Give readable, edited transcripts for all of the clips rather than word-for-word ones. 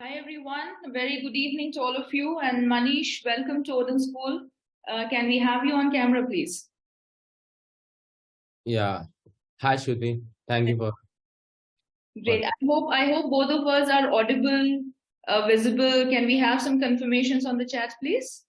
Hi everyone, a very good evening to all of you, and Manish, welcome to OdinSchool. Can we have you on camera, please? Yeah. Hi, Shruti. Thank you for Great. I hope both of us are audible, visible. Can we have some confirmations on the chat, please?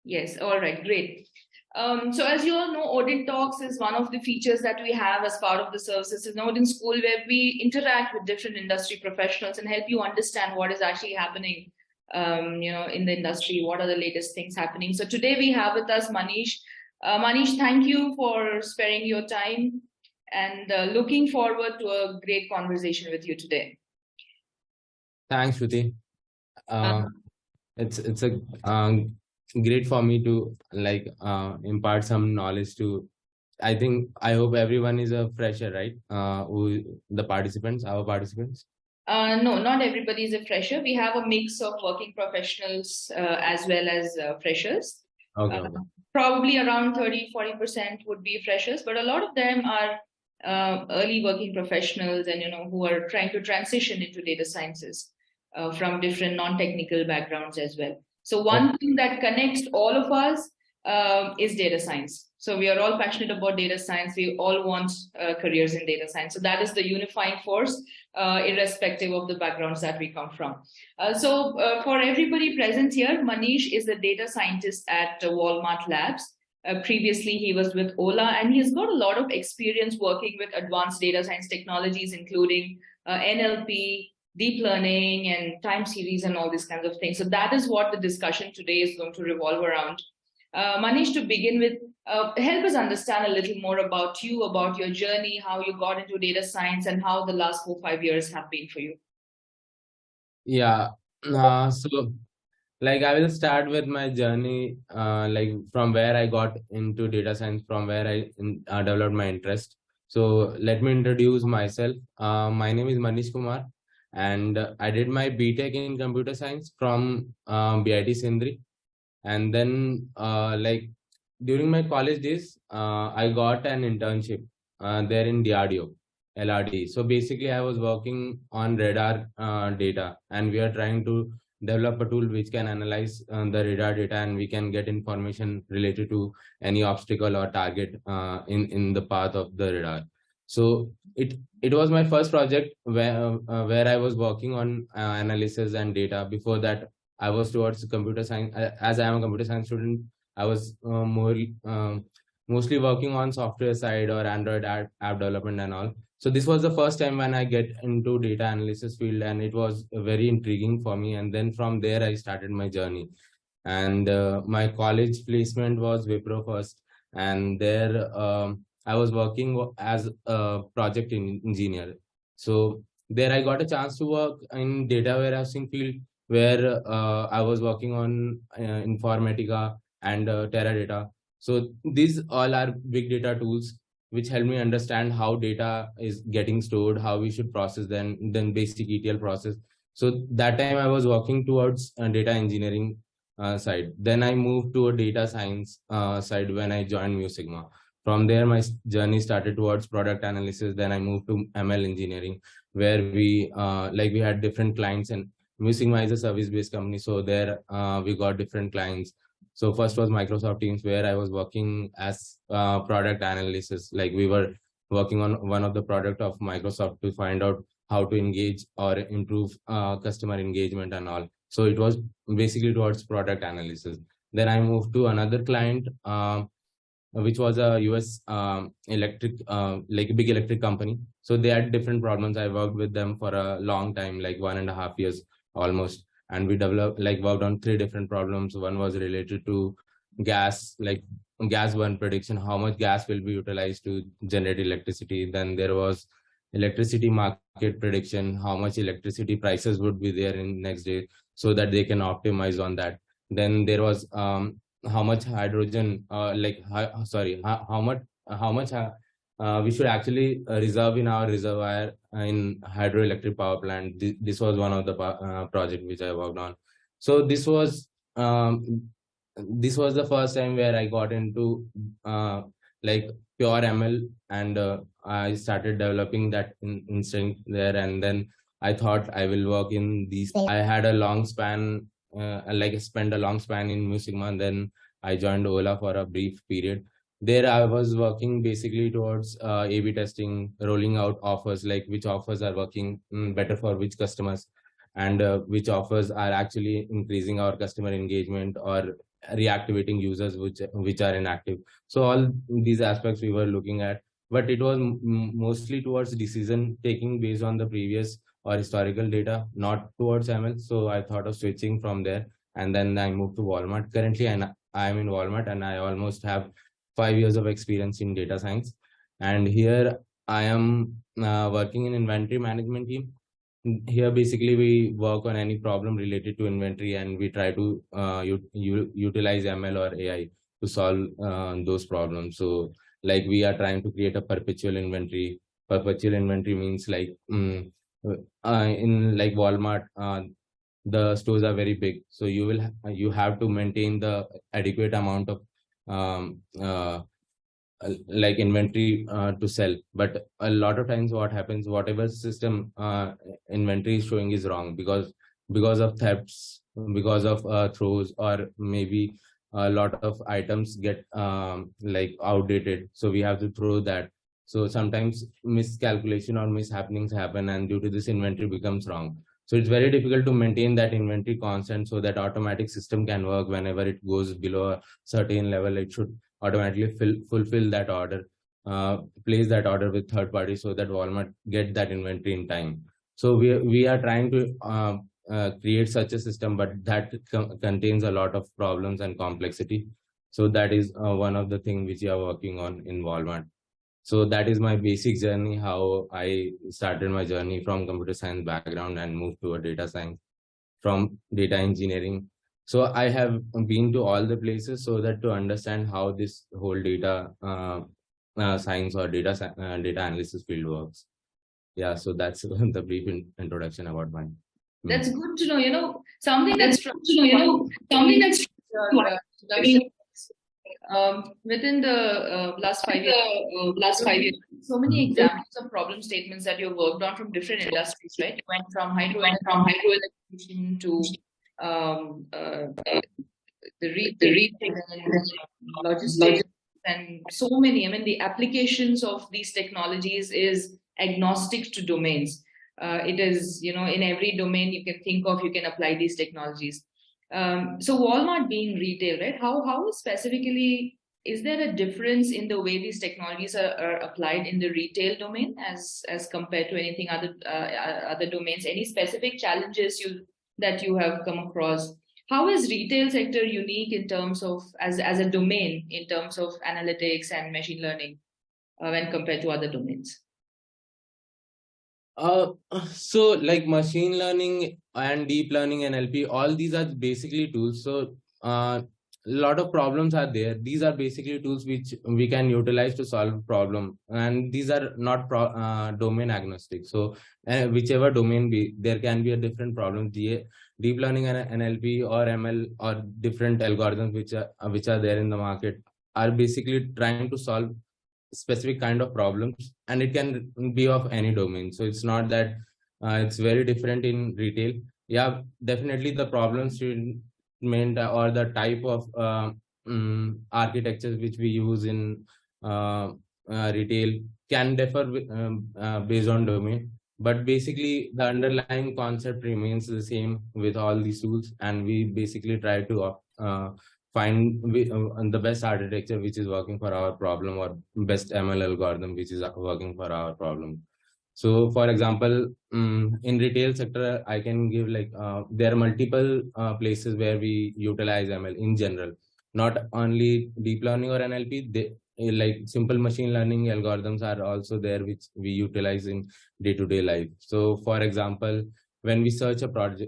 Yes. All right. Great. So as you all know, Odin Talks is one of the features that we have as part of the services in Odin School, where we interact with different industry professionals and help you understand what is actually happening, in the industry. What are the latest things happening? So today we have with us Manish. Manish, thank you for sparing your time, and looking forward to a great conversation with you today. Thanks, Shruti. Uh, it's a great for me to impart some knowledge to. I hope everyone is a fresher, right? Our participants. No, not everybody is a fresher. We have a mix of working professionals as well as freshers. Okay, Uh, okay. Probably around 30-40% would be freshers, but a lot of them are early working professionals and who are trying to transition into data sciences from different non-technical backgrounds as well. So one thing that connects all of us is data science. So we are all passionate about data science. We all want careers in data science. So that is the unifying force, irrespective of the backgrounds that we come from. So for everybody present here, Manish is a data scientist at Walmart Labs. Previously, he was with Ola, and he's got a lot of experience working with advanced data science technologies, including NLP, deep learning, and time series, and all these kinds of things. So that is what the discussion today is going to revolve around. Manish, to begin with, help us understand a little more about you, about your journey, how you got into data science, and how the last 4-5 years have been for you. Yeah. So I will start with my journey, from where I got into data science, from where I developed my interest. So let me introduce myself. My name is Manish Kumar, and I did my BTech in computer science from BIT Sindri. And then during my college days, I got an internship there in DRDO, LRD. So basically, I was working on radar data, and we are trying to develop a tool which can analyze the radar data, and we can get information related to any obstacle or target in the path of the radar. So it was my first project where I was working on analysis and data. Before that, I was towards computer science. As I am a computer science student, I was mostly working on software side or Android app development and all. So this was the first time when I get into data analysis field, and it was very intriguing for me. And then from there, I started my journey. And my college placement was Wipro first, and there I was working as a project engineer. So there I got a chance to work in data warehousing field, where I was working on Informatica and Teradata. So these all are big data tools which help me understand how data is getting stored, how we should process then basic ETL process. So that time I was working towards data engineering side. Then I moved to a data science side when I joined Mu Sigma. From there, my journey started towards product analysis. Then I moved to ML engineering, where we had different clients, and Mu Sigma is a service-based company. So there we got different clients. So first was Microsoft Teams, where I was working as product analysis. Like we were working on one of the product of Microsoft to find out how to engage or improve customer engagement and all. So it was basically towards product analysis. Then I moved to another client, which was a US electric, like a big electric company. So they had different problems. I worked with them for a long time, like 1.5 years almost. And we developed, worked on 3 different problems. One was related to gas, like gas burn prediction, how much gas will be utilized to generate electricity. Then there was electricity market prediction, how much electricity prices would be there in next day, so that they can optimize on that. Then there was how much hydrogen, how much we should actually reserve in our reservoir in hydroelectric power plant. This was one of the project which I worked on. So this was the first time where I got into pure ML, and I started developing that instinct there. And then I thought I will work in these. I had a long span, spent a long span in Mu Sigma, and then I joined Ola for a brief period. There, I was working basically towards A/B testing, rolling out offers, like which offers are working better for which customers, and which offers are actually increasing our customer engagement or reactivating users which are inactive. So all these aspects we were looking at, but it was mostly towards decision taking based on the previous or historical data, not towards ML. So I thought of switching from there, and then I moved to Walmart. Currently, I'm in Walmart, and I almost have 5 years of experience in data science. And here I am working in inventory management team. Here, basically, we work on any problem related to inventory, and we try to utilize ML or AI to solve those problems. So, like, we are trying to create a perpetual inventory. Perpetual inventory means like in like Walmart, the stores are very big, so you have to maintain the adequate amount of um, uh, like inventory to sell. But a lot of times what happens, whatever system inventory is showing is wrong, because of thefts, because of throws, or maybe a lot of items get like outdated, so we have to throw that. So sometimes miscalculation or mishappenings happen, and due to this, inventory becomes wrong. So it's very difficult to maintain that inventory constant, so that automatic system can work. Whenever it goes below a certain level, it should automatically fulfill that order, place that order with third party, so that Walmart get that inventory in time. So we are trying to create such a system, but that contains a lot of problems and complexity. So that is one of the things which we are working on in Walmart. So that is my basic journey, how I started my journey from computer science background and moved to a data science, from data engineering. So I have been to all the places, so that to understand how this whole data science or data analysis field works. Yeah, so that's the brief introduction about mine. That's good to know. Something that's within the last 5 years, so many examples of problem statements that you worked on from different industries, right? You went from hydroelectrification to the retail and logistics, and so many. I mean, the applications of these technologies is agnostic to domains. It is, in every domain you can think of, you can apply these technologies. So Walmart being retail, right? How specifically is there a difference in the way these technologies are applied in the retail domain as compared to anything other domains? Any specific challenges that you have come across? How is retail sector unique in terms of as a domain in terms of analytics and machine learning when compared to other domains? So like machine learning and deep learning, NLP, all these are basically tools. So a lot of problems are there. These are basically tools which we can utilize to solve a problem, and these are not domain agnostic. So whichever domain there can be a different problem. Deep learning and NLP or ML or different algorithms which are there in the market are basically trying to solve specific kind of problems, and it can be of any domain. So it's not that it's very different in retail. Yeah, definitely the problem statement or the type of architectures which we use in retail can differ based on domain, but basically the underlying concept remains the same with all these tools, and we basically try to find the best architecture which is working for our problem, or best ML algorithm which is working for our problem. So for example, in retail sector, I can give like there are multiple places where we utilize ML in general, not only deep learning or NLP. Like simple machine learning algorithms are also there which we utilize in day-to-day life. So for example, when we search a product,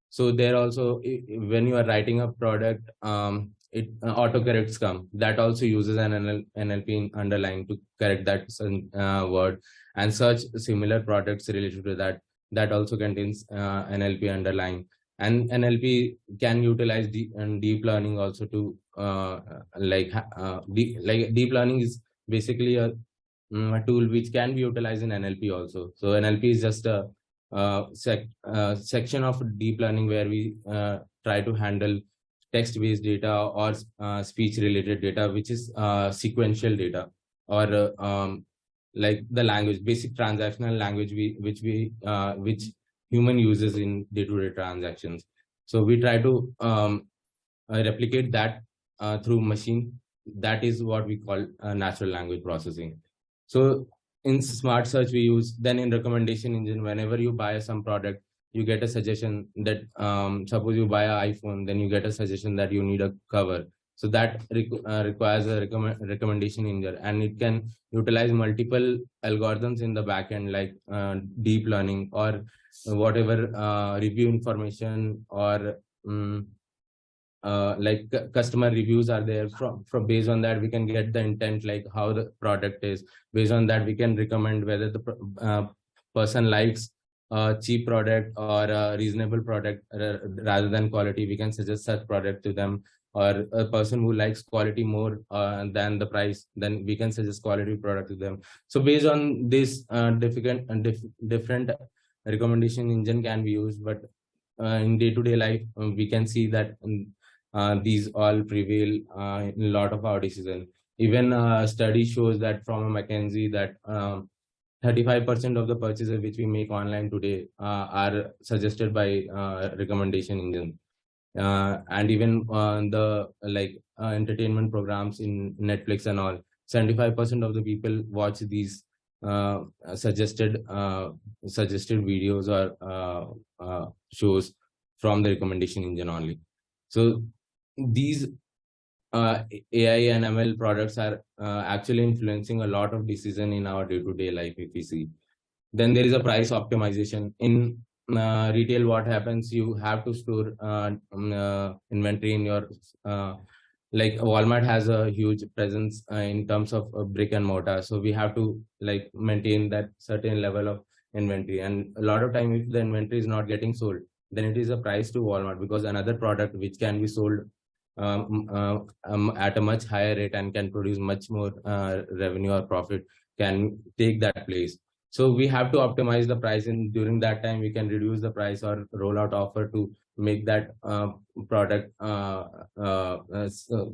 so there also, when you are writing a product, it autocorrects come. That also uses an NLP underlying to correct that word, and search similar products related to that. That also contains NLP underlying, and NLP can utilize deep learning also to deep learning is basically a tool which can be utilized in NLP also. So NLP is just a section of deep learning where we try to handle text-based data or speech-related data, which is sequential data, or like the language, basic transactional language which human uses in day-to-day transactions. So we try to replicate that through machine. That is what we call natural language processing. So in smart search we use, then in recommendation engine, whenever you buy some product, you get a suggestion that suppose you buy an iPhone, then you get a suggestion that you need a cover. So that requires a recommendation engine, and it can utilize multiple algorithms in the backend, like deep learning or whatever review information, or like customer reviews are there. From based on that we can get the intent, like how the product is. Based on that we can recommend whether the person likes a cheap product or a reasonable product rather than quality. We can suggest such product to them. Or a person who likes quality more than the price, then we can suggest quality product to them. So based on this different recommendation engine can be used. But in day-to-day life we can see that these all prevail in a lot of our decisions. Even study shows that from a McKinsey that 35% of the purchases which we make online today are suggested by recommendation engine. And even the entertainment programs in Netflix and all, 75% of the people watch these suggested videos or shows from the recommendation engine only. So these AI and ML products are actually influencing a lot of decision in our day-to-day life, if we see. Then there is a price optimization. In retail, what happens, you have to store inventory in your like Walmart has a huge presence in terms of brick and mortar, so we have to like maintain that certain level of inventory. And a lot of time if the inventory is not getting sold, then it is a price to Walmart, because another product which can be sold at a much higher rate and can produce much more revenue or profit can take that place. So we have to optimize the price, and during that time we can reduce the price or roll out offer to make that product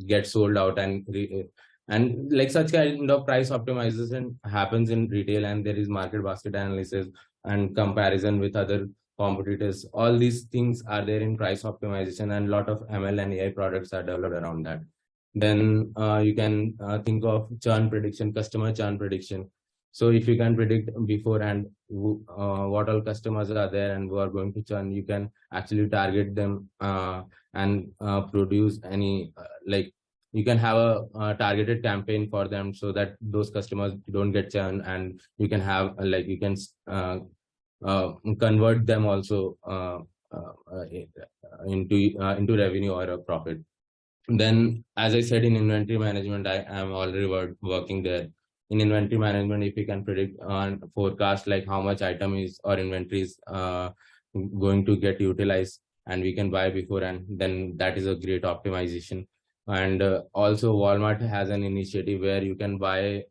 get sold out. And like such kind of price optimization happens in retail, and there is market basket analysis and comparison with other competitors. All these things are there in price optimization, and a lot of ML and AI products are developed around that. Then you can think of churn prediction, customer churn prediction. So if you can predict beforehand what all customers are there and who are going to churn, you can actually target them and produce any like you can have a targeted campaign for them, so that those customers don't get churn, and you can have like you can convert them also into revenue or a profit. Then, as I said, in inventory management, I am already working there. In inventory management, if we can predict on forecast like how much item is or inventory is going to get utilized, and we can buy before, and then that is a great optimization. And also Walmart has an initiative where you can buy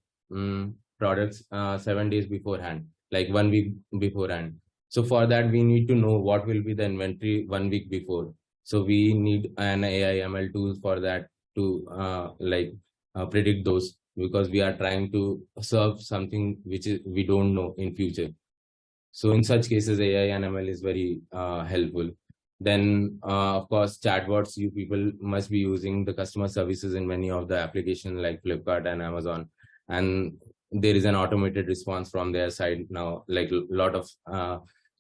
products 7 days beforehand, like 1 week beforehand. So for that, we need to know what will be the inventory 1 week before. So we need an AI ML tool for that to predict those, because we are trying to serve something which is we don't know in future. So in such cases, AI and ML is very helpful. Then, of course, chatbots, you people must be using the customer services in many of the applications like Flipkart and Amazon. And there is an automated response from their side now, like a lot of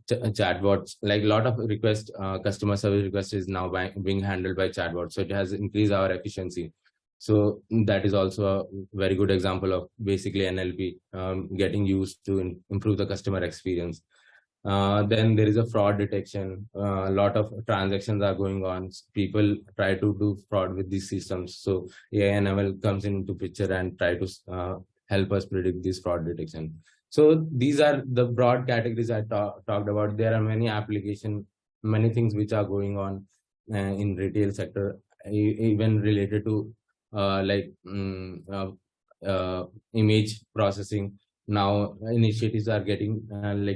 chatbots, like a lot of requests, customer service requests is now being handled by chatbots. So it has increased our efficiency. So that is also a very good example of basically NLP getting used to improve the customer experience. Then there is a fraud detection. A lot of transactions are going on. People try to do fraud with these systems. So AI and ML comes into picture and try to help us predict this fraud detection. So these are the broad categories I talked about. There are many applications, many things which are going on in retail sector, even related to image processing. Now initiatives are getting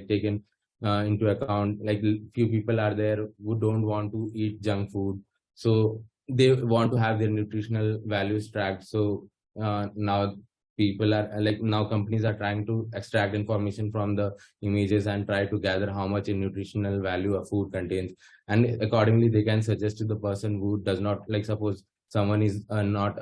taken into account. Like few people are there who don't want to eat junk food, so they want to have their nutritional values tracked. So now people are now companies are trying to extract information from the images and try to gather how much in nutritional value a food contains, and accordingly they can suggest to the person who does not, like suppose someone is not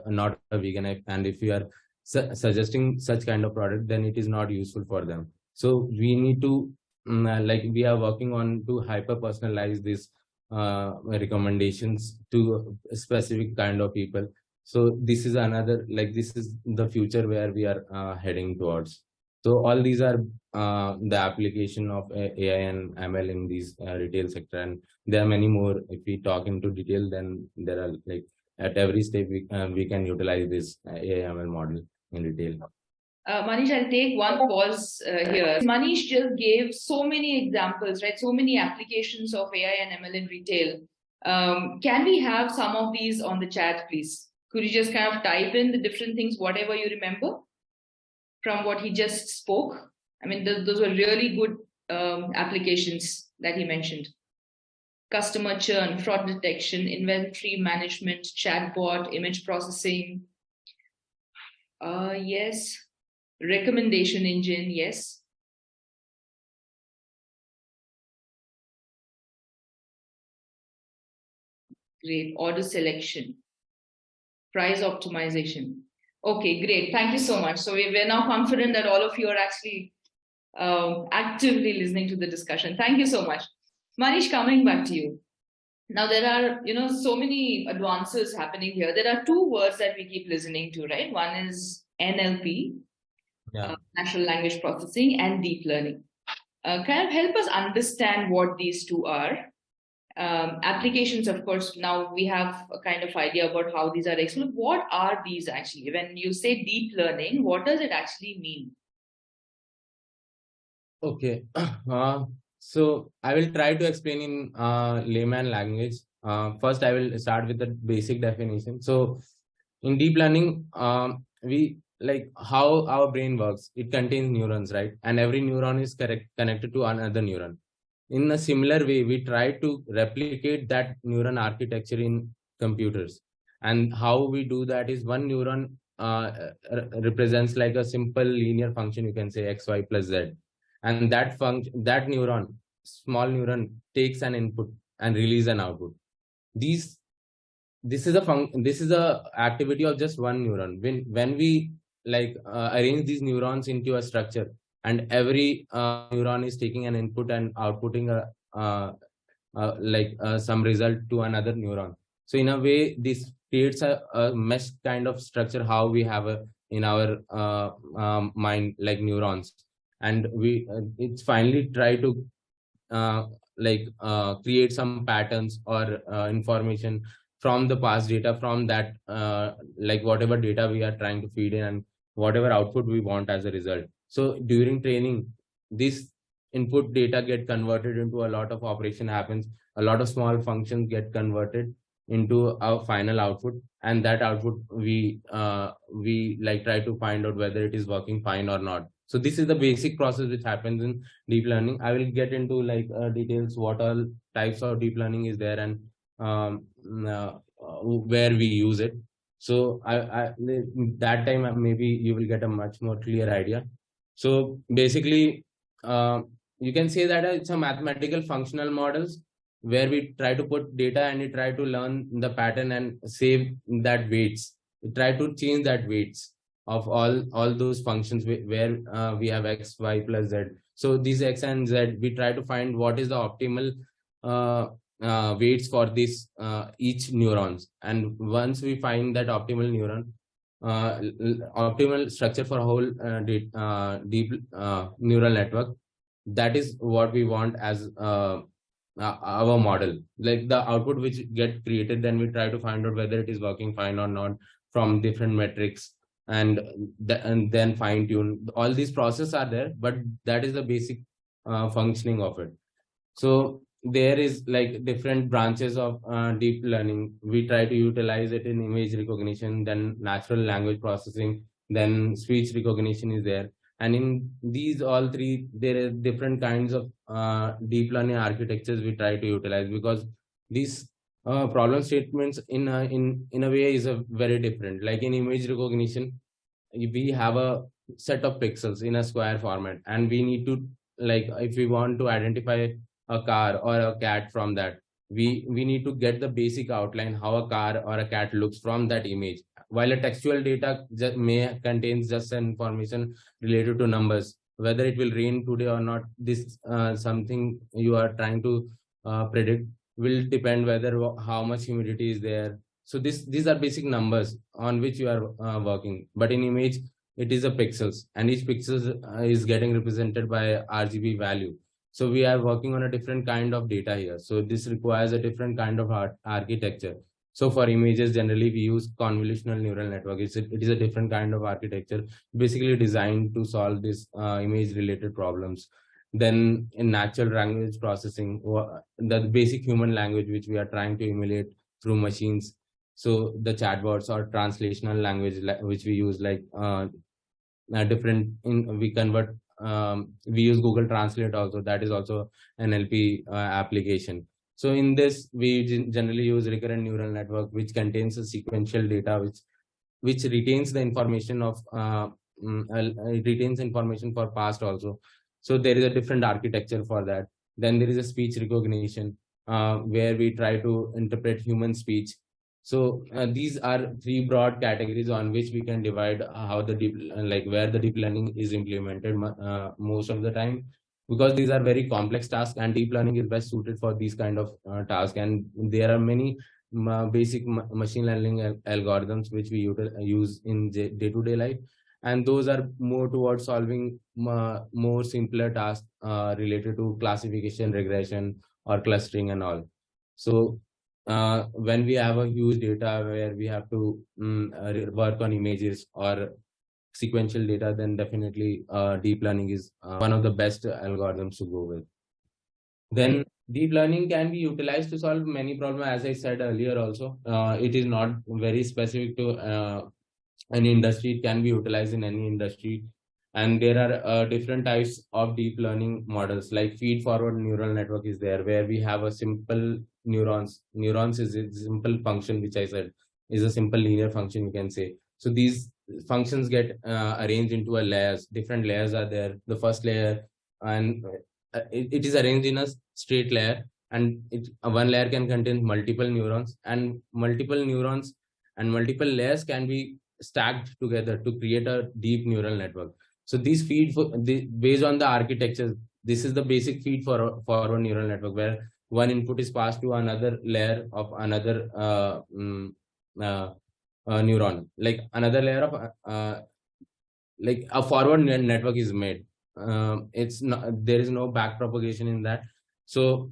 a vegan, and if you are suggesting such kind of product, then it is not useful for them. So we need to we are working on to hyper personalize these recommendations to a specific kind of people. So this is another, this is the future where we are heading towards. So all these are the application of AI and ML in these retail sector, and there are many more. If we talk into detail, then there are at every step we can utilize this AI ML model in retail. Manish, I'll take one pause here. Manish just gave so many examples, right? So many applications of AI and ML in retail. Can we have some of these on the chat, please? Could you just kind of type in the different things, whatever you remember from what he just spoke? I mean, those were really good applications that he mentioned. Customer churn, fraud detection, inventory management, chatbot, image processing. Yes. Recommendation engine, yes. Great. Order selection. Price optimization. Okay, great. Thank you so much. So we're now confident that all of you are actually actively listening to the discussion. Thank you so much. Manish, coming back to you. Now there are, so many advances happening here. There are two words that we keep listening to, right? One is NLP, natural language processing, and deep learning. Kind of help us understand what these two are. Applications, of course, now we have a kind of idea about how these are explored. What are these actually? When you say deep learning, what does it actually mean? Okay. So I will try to explain in layman language. First, I will start with the basic definition. So in deep learning, we how our brain works. It contains neurons, right? And every neuron is connected to another neuron. In a similar way, we try to replicate that neuron architecture in computers. And how we do that is one neuron represents like a simple linear function. You can say x, y plus z. And that neuron, small neuron, takes an input and release an output. This is a activity of just one neuron. When we arrange these neurons into a structure, and every neuron is taking an input and outputting some result to another neuron. So in a way, this creates a mesh kind of structure how we have in our mind, like neurons. And it's finally try to create some patterns or information from the past data, from that whatever data we are trying to feed in, and whatever output we want as a result. So during training, this input data get converted into a lot of operation happens, a lot of small functions get converted into our final output, and that output we try to find out whether it is working fine or not. So this is the basic process which happens in deep learning. I will get into details what all types of deep learning is there, and where we use it. So that time maybe you will get a much more clear idea. So basically, you can say that it's a mathematical functional models where we try to put data and we try to learn the pattern and save that weights. We try to change that weights of all those functions where we have x, y plus z. So these x and z, we try to find what is the optimal weights for this each neurons. And once we find that optimal neuron, optimal structure for a whole deep neural network, that is what we want as our model. Like the output which get created, then we try to find out whether it is working fine or not from different metrics, and then fine tune. All these processes are there, but that is the basic functioning of it. So there is different branches of deep learning. We try to utilize it in image recognition, then natural language processing, then speech recognition is there. And in these all three, there are different kinds of deep learning architectures we try to utilize, because these problem statements in a way is a very different. Like in image recognition, we have a set of pixels in a square format, and we need to, like, if we want to identify a car or a cat from that, we need to get the basic outline how a car or a cat looks from that image, while a textual data may contains just an information related to numbers, whether it will rain today or not. This something you are trying to predict will depend whether how much humidity is there. So these are basic numbers on which you are working. But in image, it is a pixels, and each pixels is getting represented by RGB value. So we are working on a different kind of data here. So this requires a different kind of architecture. So for images, generally we use convolutional neural network. It is a different kind of architecture, basically designed to solve this image related problems. Then in natural language processing, the basic human language which we are trying to emulate through machines. So the chatbots or translational language which we use, like we convert, we use Google Translate also. That is also an NLP application. So in this, we generally use recurrent neural network, which contains a sequential data, which retains the information of it retains information for past also. So there is a different architecture for that. Then there is a speech recognition, where we try to interpret human speech. So these are three broad categories on which we can divide how the where the deep learning is implemented most of the time, because these are very complex tasks, and deep learning is best suited for these kind of tasks. And there are many basic machine learning algorithms which we use in day-to-day life, and those are more towards solving more simpler tasks related to classification, regression, or clustering and all. So when we have a huge data where we have to work on images or sequential data, then definitely deep learning is one of the best algorithms to go with. Then deep learning can be utilized to solve many problems. As I said earlier also, it is not very specific to any industry. It can be utilized in any industry. And there are different types of deep learning models, like feed forward neural network is there, where we have a simple neurons. Neurons is a simple function, which I said is a simple linear function, you can say. So these functions get arranged into a layers. Different layers are there. The first layer, and it is arranged in a straight layer, and one layer can contain multiple neurons, and multiple layers can be stacked together to create a deep neural network. So these based on the architecture, this is the basic feed for our neural network, where one input is passed to another layer of another neuron, like another layer of like a forward network is made. It's not, there is no back propagation in that. So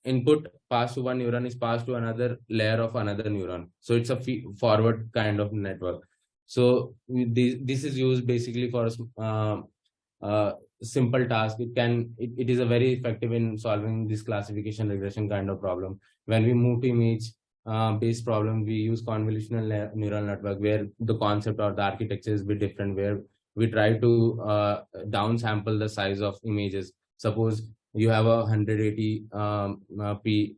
input passed to one neuron is passed to another layer of another neuron. So it's a forward kind of network. So this is used basically for a simple task. It is a very effective in solving this classification regression kind of problem. When we move to image based problem, we use convolutional neural network, where the concept or the architecture is a bit different, where we try to downsample the size of images. Suppose you have a 180 p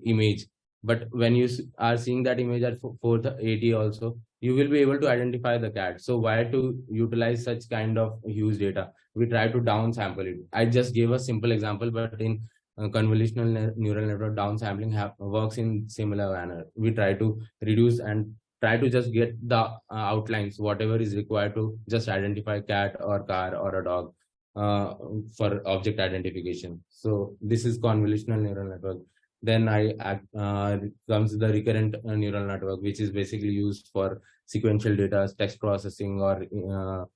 image, but when you are seeing that image at 480 also, you will be able to identify the cat. So why to utilize such kind of huge data? We try to downsample it. I just gave a simple example, but in convolutional neural network, downsampling works in similar manner. We try to reduce and try to just get the outlines, whatever is required to just identify cat or car or a dog for object identification. So this is convolutional neural network. Then comes the recurrent neural network, which is basically used for sequential data, text processing, or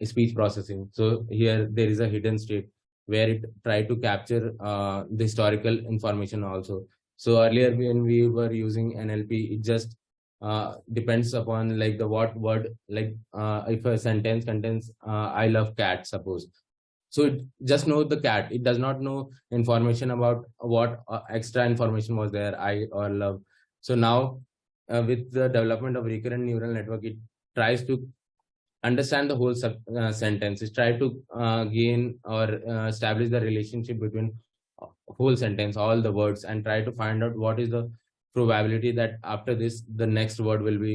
speech processing. So here there is a hidden state where it tried to capture the historical information also. So earlier when we were using NLP, it just depends upon like the what word, like if a sentence contains I love cat, suppose. So it just knows the cat. It does not know information about what extra information was there, I or love. So now with the development of recurrent neural network, it tries to understand the whole sentence, try to gain or establish the relationship between whole sentence, all the words, and try to find out what is the probability that after this the next word will be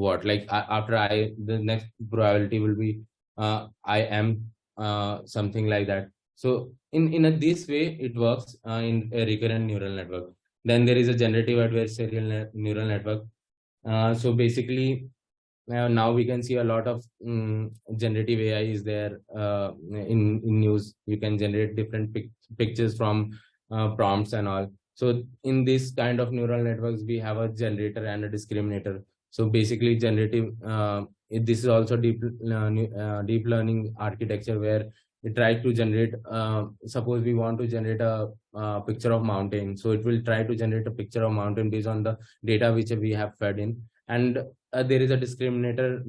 what, like after I, the next probability will be I am, something like that. So this way it works in a recurrent neural network. Then there is a generative adversarial neural network. So basically, now we can see a lot of generative AI is there in news. You can generate different pictures from prompts and all. So in this kind of neural networks, we have a generator and a discriminator. So basically, this is also deep learning architecture, where we try to generate. Suppose we want to generate a picture of mountain, so it will try to generate a picture of mountain based on the data which we have fed in. And there is a discriminator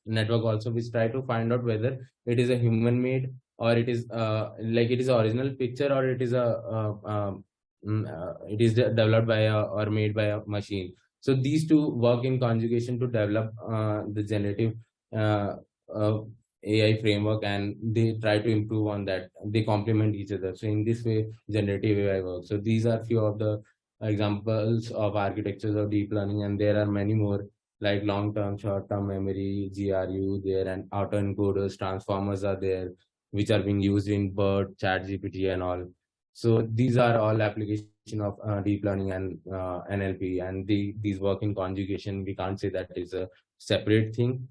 network also, which try to find out whether it is a human made, or it is like it is an original picture, or it is it is developed by or made by a machine. So these two work in conjugation to develop the generative AI framework, and they try to improve on that. They complement each other. So in this way, generative AI works. So these are few of the examples of architectures of deep learning, and there are many more, like long-term, short-term memory, GRU there, and autoencoders, transformers are there, which are being used in BERT, ChatGPT, and all. So these are all application of deep learning and NLP, and these work in conjugation. We can't say that is a separate thing.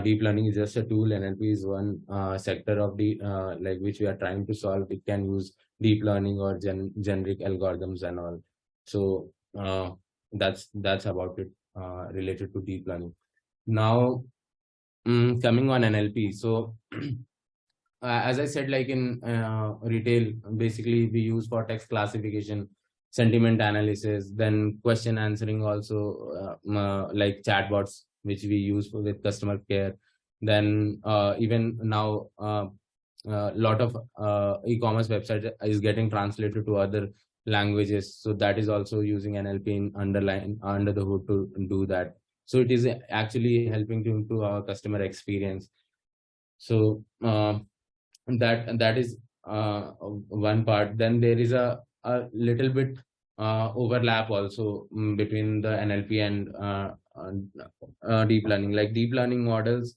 Deep learning is just a tool. NLP is one sector of the like which we are trying to solve. It can use deep learning or generic algorithms and all. So that's about it related to deep learning. Now, coming on NLP. So as I said, like in retail, basically we use for text classification, sentiment analysis, then question answering also, like chatbots, which we use with customer care. Then even now, a lot of e-commerce websites is getting translated to other languages. So that is also using NLP in under the hood to do that. So it is actually helping to improve our customer experience. So that is one part. Then there is a little bit overlap also between the NLP and deep learning. Like deep learning models,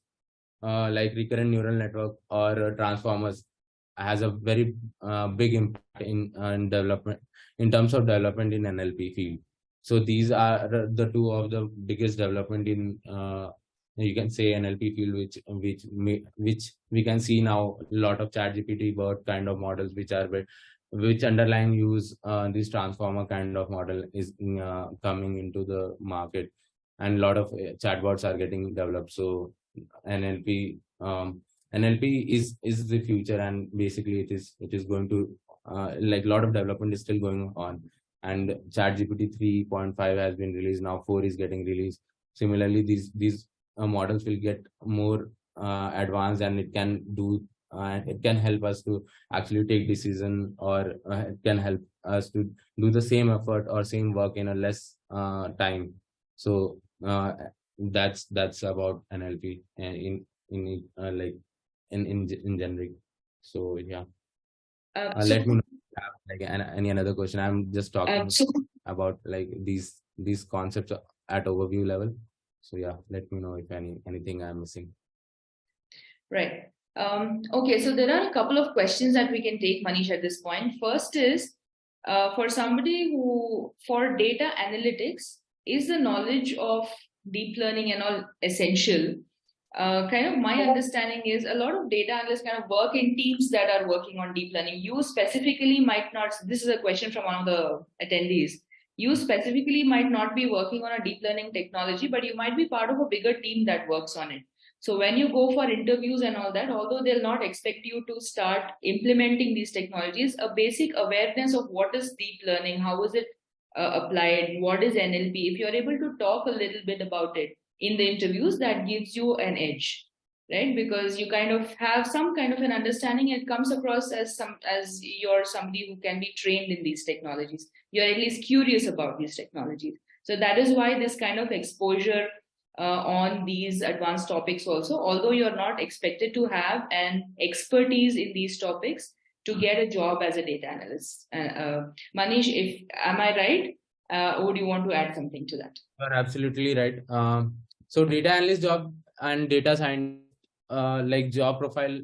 like recurrent neural network or transformers, has a very big impact in development, in terms of development in NLP field. So these are the two of the biggest development in you can say NLP field, which we can see now. A lot of ChatGPT, BERT kind of models, which underlying use this transformer kind of model is coming into the market, and a lot of chatbots are getting developed. So NLP is the future, and basically it is going to like a lot of development is still going on. And ChatGPT 3.5 has been released now. 4 is getting released. Similarly, these models will get more advanced, and it can help us to actually take decision, or it can help us to do the same effort or same work in a less time. So that's about NLP in like in generic. So yeah, let me know if you have like any another question. I'm just talking about like these concepts at overview level. So yeah, let me know if anything I'm missing. Right. Okay, so there are a couple of questions that we can take, Manish, at this point. First is, for somebody who, for data analytics, is the knowledge of deep learning and all essential? Kind of my understanding is a lot of data analysts kind of work in teams that are working on deep learning. You specifically might not, this is a question from one of the attendees. You specifically might not be working on a deep learning technology, but you might be part of a bigger team that works on it. So when you go for interviews and all that, although they'll not expect you to start implementing these technologies, a basic awareness of what is deep learning, how is it applied, what is NLP, if you're able to talk a little bit about it in the interviews, that gives you an edge, right? Because you kind of have some kind of an understanding. It comes across as you're somebody who can be trained in these technologies. You're at least curious about these technologies. So that is why this kind of exposure on these advanced topics also, although you're not expected to have an expertise in these topics to get a job as a data analyst. Manish, if am I right? Would you want to add something to that? You're absolutely right. So data analyst job and data science, like job profile,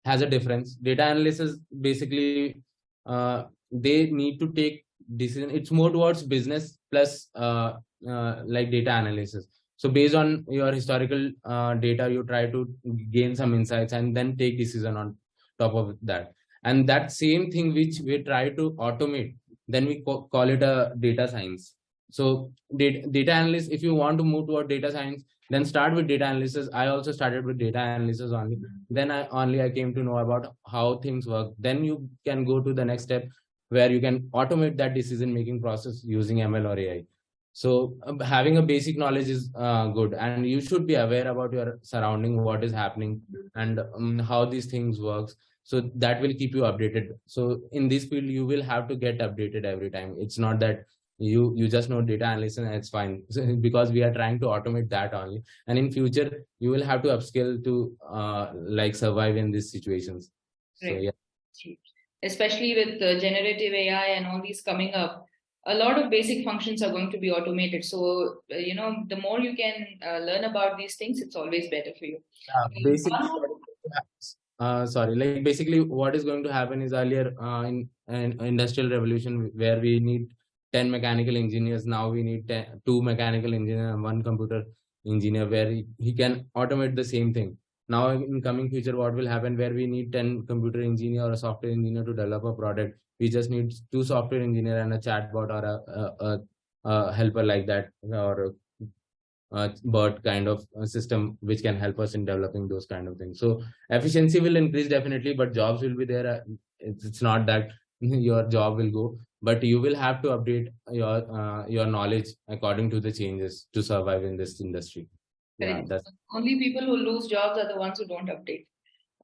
has a difference. Data analyst is basically, they need to take decision. It's more towards business plus like data analysis. So based on your historical data, you try to gain some insights and then take decision on top of that. And that same thing which we try to automate, then we call it a data science. So data analyst, if you want to move toward data science, then start with data analysis. I also started with data analysis only. Then I came to know about how things work. Then you can go to the next step where you can automate that decision making process using ML or AI. So having a basic knowledge is good, and you should be aware about your surrounding, what is happening, and how these things works. So that will keep you updated. So in this field, you will have to get updated every time. It's not that you just know data analysis and it's fine, because we are trying to automate that only. And in future, you will have to upskill to like survive in these situations. So Right. yeah. Especially with generative AI and all these coming up, a lot of basic functions are going to be automated. So, the more you can learn about these things, it's always better for you. Basically, like basically what is going to happen is, earlier in industrial revolution, where we need 10 mechanical engineers, now we need 2 mechanical engineers and 1 computer engineer, where he can automate the same thing. Now in coming future, what will happen, where we need 10 computer engineer or a software engineer to develop a product, we just need 2 software engineer and a chatbot or a helper like that, or bot kind of system which can help us in developing those kind of things. So efficiency will increase definitely, but jobs will be there. It's not that your job will go, but you will have to update your knowledge according to the changes to survive in this industry. Yeah, that's only people who lose jobs are the ones who don't update.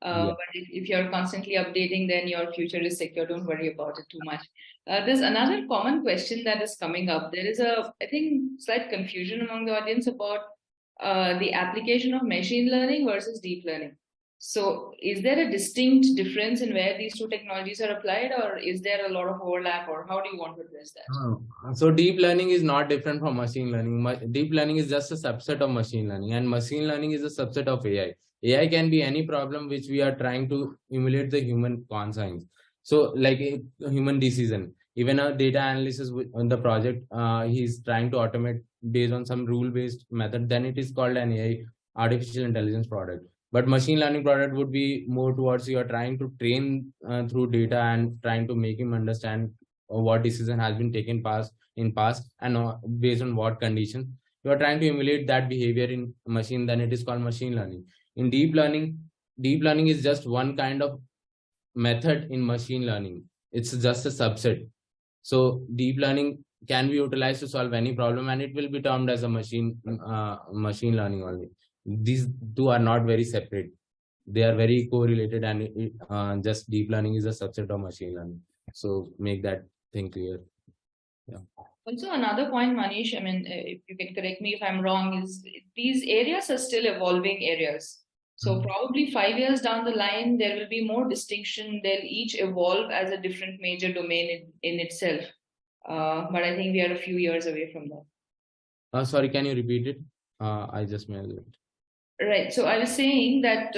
yeah. But if you're constantly updating, then your future is secure. Don't worry about it too much. There's another common question that is coming up. There is I think, slight confusion among the audience about the application of machine learning versus deep learning. So, is there a distinct difference in where these two technologies are applied, or is there a lot of overlap, or how do you want to address that? So deep learning is not different from machine learning. Deep learning is just a subset of machine learning, and machine learning is a subset of AI. AI can be any problem which we are trying to emulate the human conscience. So like a human decision, even a data analysis on the project, he's trying to automate based on some rule-based method, then it is called an AI, artificial intelligence product. But machine learning product would be more towards, you are trying to train through data and trying to make him understand what decision has been taken in past, and based on what condition you are trying to emulate that behavior in machine, then it is called machine learning. In deep learning is just one kind of method in machine learning. It's just a subset. So deep learning can be utilized to solve any problem, and it will be termed as a machine learning only. These two are not very separate. They are very correlated, and just deep learning is a subset of machine learning. So make that thing clear. Yeah. Also, another point, Manish, I mean, if you can correct me if I'm wrong, is these areas are still evolving areas. So probably 5 years down the line, there will be more distinction. They'll each evolve as a different major domain in itself. But I think we are a few years away from that. Sorry, can you repeat it? I just missed it. Right. So I was saying that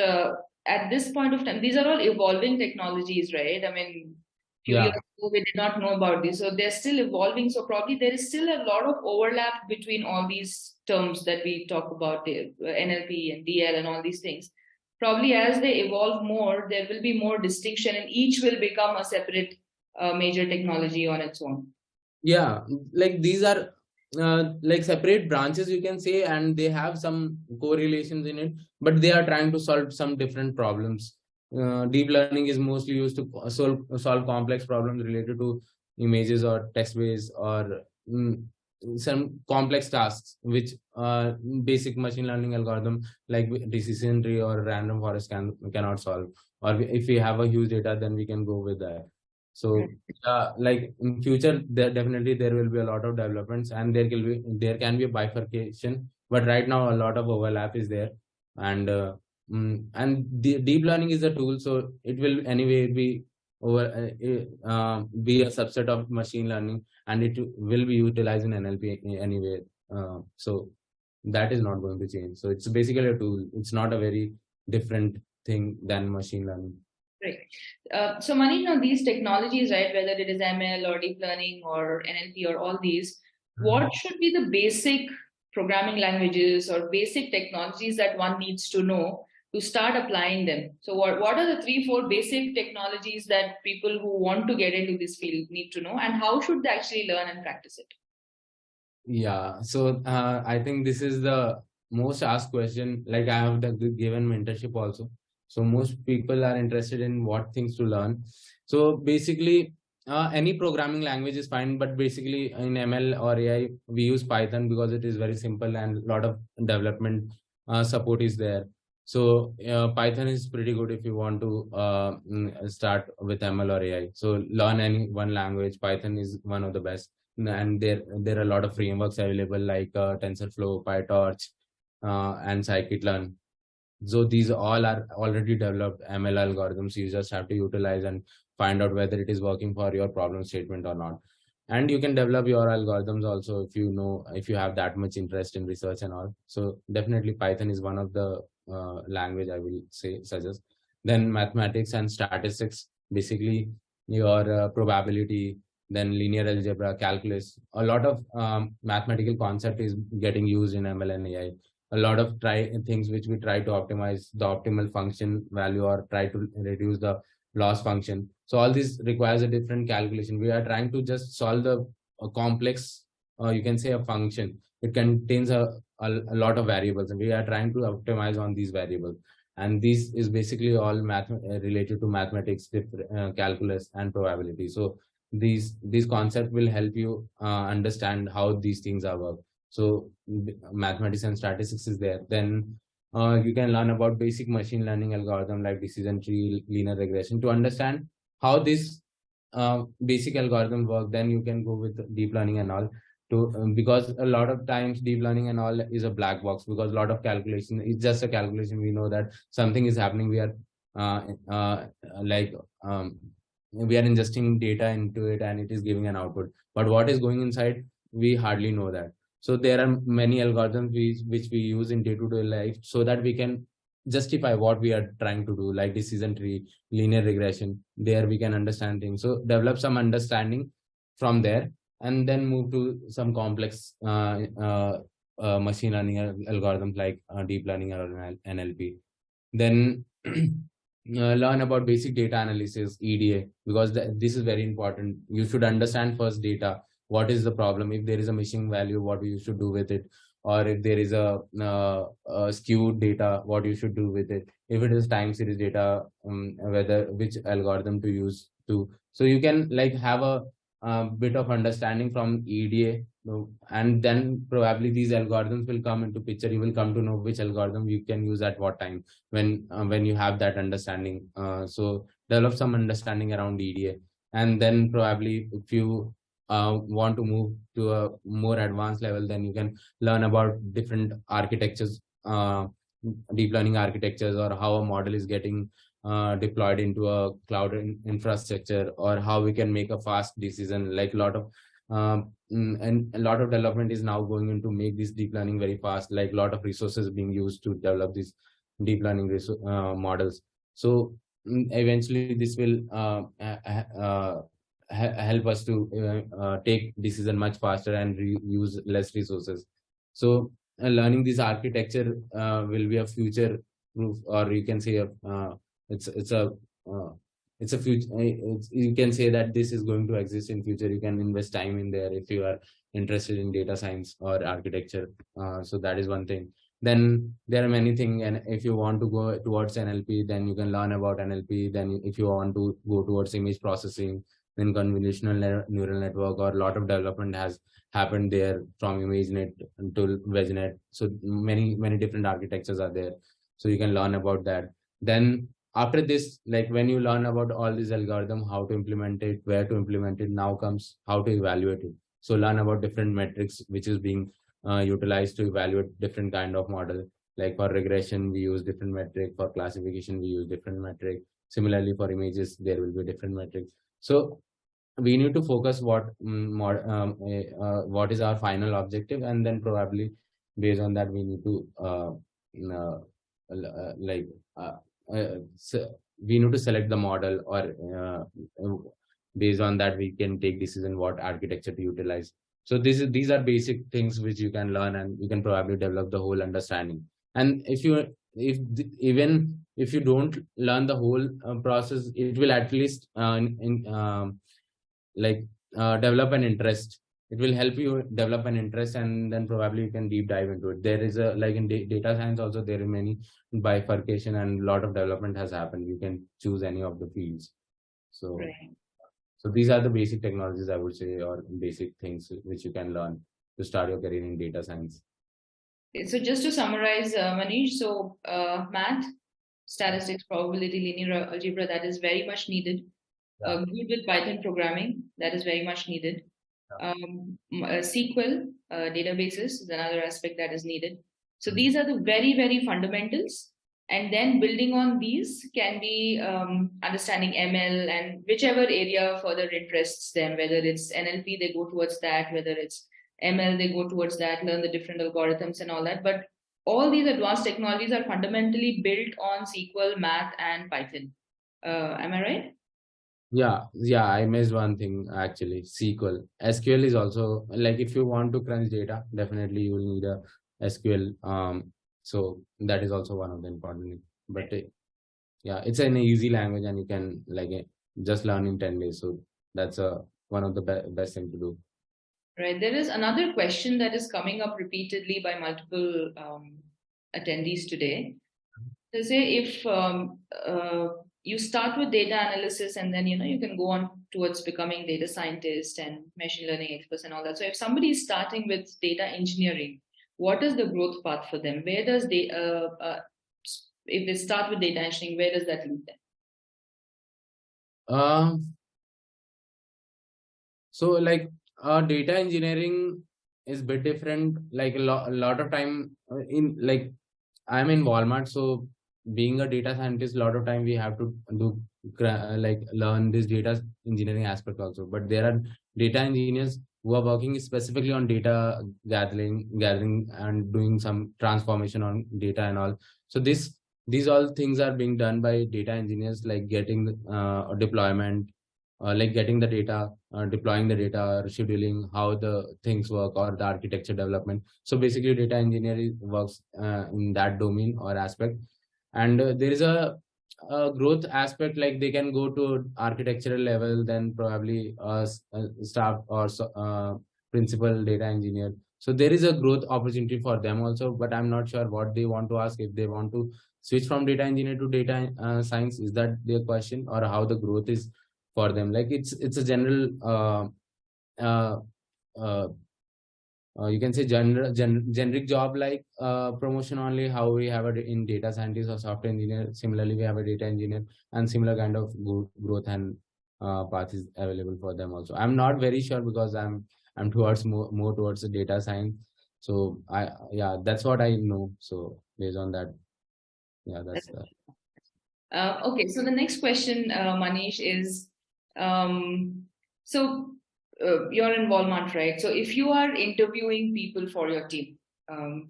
at this point of time, these are all evolving technologies, right? I mean, few years ago, we did not know about this. So they're still evolving. So probably there is still a lot of overlap between all these terms that we talk about, the NLP and DL and all these things. Probably as they evolve more, there will be more distinction, and each will become a separate major technology on its own. Yeah, like these are like separate branches, you can say, and they have some correlations in it, but they are trying to solve some different problems. Deep learning is mostly used to solve complex problems related to images or text-based, or some complex tasks which basic machine learning algorithm like decision tree or random forest cannot solve. Or if we have a huge data, then we can go with that. So like in future, definitely there will be a lot of developments, and there can be a bifurcation. But right now, a lot of overlap is there, and and the deep learning is a tool, so it will anyway be a subset of machine learning, and it will be utilized in NLP anyway. So that is not going to change. So it's basically a tool. It's not a very different thing than machine learning. Right. So Manish, now these technologies, right, whether it is ML or deep learning or NLP or all these, what should be the basic programming languages or basic technologies that one needs to know to start applying them? So what are the 3, 4 basic technologies that people who want to get into this field need to know, and how should they actually learn and practice it? Yeah, so I think this is the most asked question. Like I have given mentorship also. So most people are interested in what things to learn. So basically, any programming language is fine, but basically in ML or AI, we use Python because it is very simple and a lot of development support is there. So Python is pretty good if you want to start with ML or AI. So learn any one language. Python is one of the best, and there are a lot of frameworks available like TensorFlow, PyTorch, and Scikit-learn. So these all are already developed ML algorithms. You just have to utilize and find out whether it is working for your problem statement or not. And you can develop your algorithms also if you have that much interest in research and all. So definitely Python is one of the language I will say suggest. Then mathematics and statistics, basically your probability, then linear algebra, calculus. A lot of mathematical concept is getting used in ML and AI. A lot of things which we try to optimize the optimal function value or try to reduce the loss function. So all this requires a different calculation. We are trying to just solve a complex, you can say a function. It contains a lot of variables, and we are trying to optimize on these variables. And this is basically all related to mathematics, calculus, and probability. So these concepts will help you understand how these things are work. So mathematics and statistics is there. Then you can learn about basic machine learning algorithm like decision tree, linear regression to understand how this basic algorithm work. Then you can go with deep learning and all because a lot of times deep learning and all is a black box, because a lot of calculation is just a calculation. We know that something is happening. We are like we are ingesting data into it and it is giving an output, but what is going inside, we hardly know that. So there are many algorithms which we use in day-to-day life so that we can justify what we are trying to do, like decision tree, linear regression. There we can understand things. So develop some understanding from there, and then move to some complex machine learning algorithms like deep learning or NLP. Then learn about basic data analysis, EDA, because this is very important. You should understand first data. What is the problem? If there is a missing value, what you should do with it? Or if there is a skewed data, what you should do with it? If it is time series data, which algorithm to use to. So you can like have a bit of understanding from EDA, and then probably these algorithms will come into picture. You will come to know which algorithm you can use at what time when you have that understanding. So develop some understanding around EDA, and then probably if you want to move to a more advanced level, then you can learn about different architectures, deep learning architectures, or how a model is getting deployed into a cloud infrastructure, or how we can make a fast decision. Like a lot of and a lot of development is now going into make this deep learning very fast. Like a lot of resources being used to develop these deep learning models. So eventually this will help us to take decision much faster and use less resources. So learning this architecture will be a future proof, or you can say it's a future. You can say that this is going to exist in future. You can invest time in there if you are interested in data science or architecture. So that is one thing. Then there are many things, and if you want to go towards NLP, then you can learn about NLP. Then if you want to go towards image processing, then convolutional neural network, or a lot of development has happened there from ImageNet to VegNet. So many different architectures are there. So you can learn about that. Then after this, like when you learn about all these algorithm, how to implement it, where to implement it, now comes how to evaluate it. So learn about different metrics which is being utilized to evaluate different kind of model. Like for regression, we use different metric. For classification, we use different metric. Similarly, for images, there will be different metrics. So we need to focus what is our final objective, and then probably based on that we need to like we need to select the model, or based on that we can take decision what architecture to utilize. So these are basic things which you can learn, and you can probably develop the whole understanding. And even if you don't learn the whole process, it will at least develop an interest. It will help you develop an interest, and then probably you can deep dive into it. There is a, like in data science also, there are many bifurcation, and a lot of development has happened. You can choose any of the fields. So Right. so these are the basic technologies, I would say, or basic things which you can learn to start your career in data science. So just to summarize, Manish, so math, statistics, probability, linear algebra, that is very much needed. Good with Python programming, that is very much needed. SQL databases is another aspect that is needed. So these are the very, very fundamentals. And then building on these can be understanding ML and whichever area further interests them, whether it's NLP, they go towards that, whether it's ML, they go towards that, learn the different algorithms and all that. But all these advanced technologies are fundamentally built on SQL, math, and Python. Am I right? Yeah, I missed one thing actually. SQL. SQL is also, like, if you want to crunch data, definitely you will need a SQL. So that is also one of the important things. But yeah, it's an easy language, and you can just learn in 10 days. So that's one of the best thing to do. Right. There is another question that is coming up repeatedly by multiple attendees today. They say if you start with data analysis, and then you can go on towards becoming data scientist and machine learning experts and all that. So if somebody is starting with data engineering, what is the growth path for them? Where does if they start with data engineering, where does that lead them? So data engineering is a bit different. Like a lot of time I'm in Walmart, so being a data scientist, a lot of time we have to do learn this data engineering aspect also. But there are data engineers who are working specifically on data gathering and doing some transformation on data and all. So these all things are being done by data engineers, like getting deployment, like getting the data, deploying the data, scheduling, how the things work, or the architecture development. So basically data engineering works in that domain or aspect. And there is a growth aspect, like they can go to architectural level, then probably staff or principal data engineer. So there is a growth opportunity for them also, but I'm not sure what they want to ask. If they want to switch from data engineer to data science, is that their question, or how the growth is for them? Like it's a general you can say generic job, like promotion only, how we have it in data scientist or software engineer. Similarly, we have a data engineer, and similar kind of growth and path is available for them also. I'm not very sure, because I'm towards more towards the data science. So that's what I know. So based on that, that's the Okay, so the next question, Manish, is you're in Walmart, right? So if you are interviewing people for your team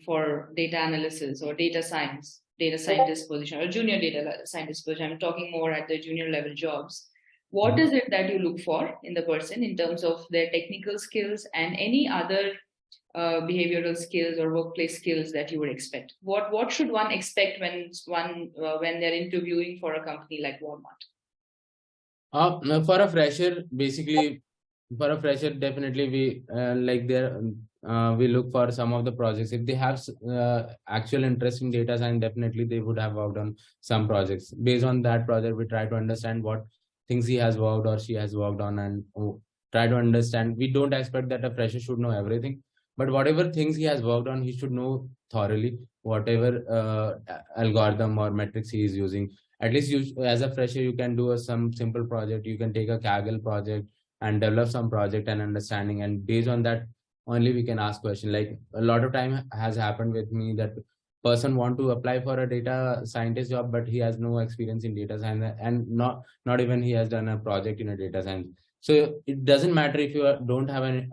for data analysis or data scientist position, or junior data scientist position, I'm talking more at the junior level jobs. What is it that you look for in the person in terms of their technical skills and any other behavioral skills or workplace skills that you would expect? What should one expect when they're interviewing for a company like Walmart? For a fresher, basically, for a fresher, definitely we look for some of the projects. If they have actual interest in data science, definitely they would have worked on some projects. Based on that project, we try to understand what things he has worked or she has worked on, and try to understand. We don't expect that a fresher should know everything, but whatever things he has worked on, he should know thoroughly. whatever algorithm or metrics he is using. At least you, as a fresher, you can do some simple project. You can take a Kaggle project and develop some project and understanding, and based on that only we can ask question. Like a lot of time has happened with me that person want to apply for a data scientist job, but he has no experience in data science, and not even he has done a project in a data science. So it doesn't matter if you don't have an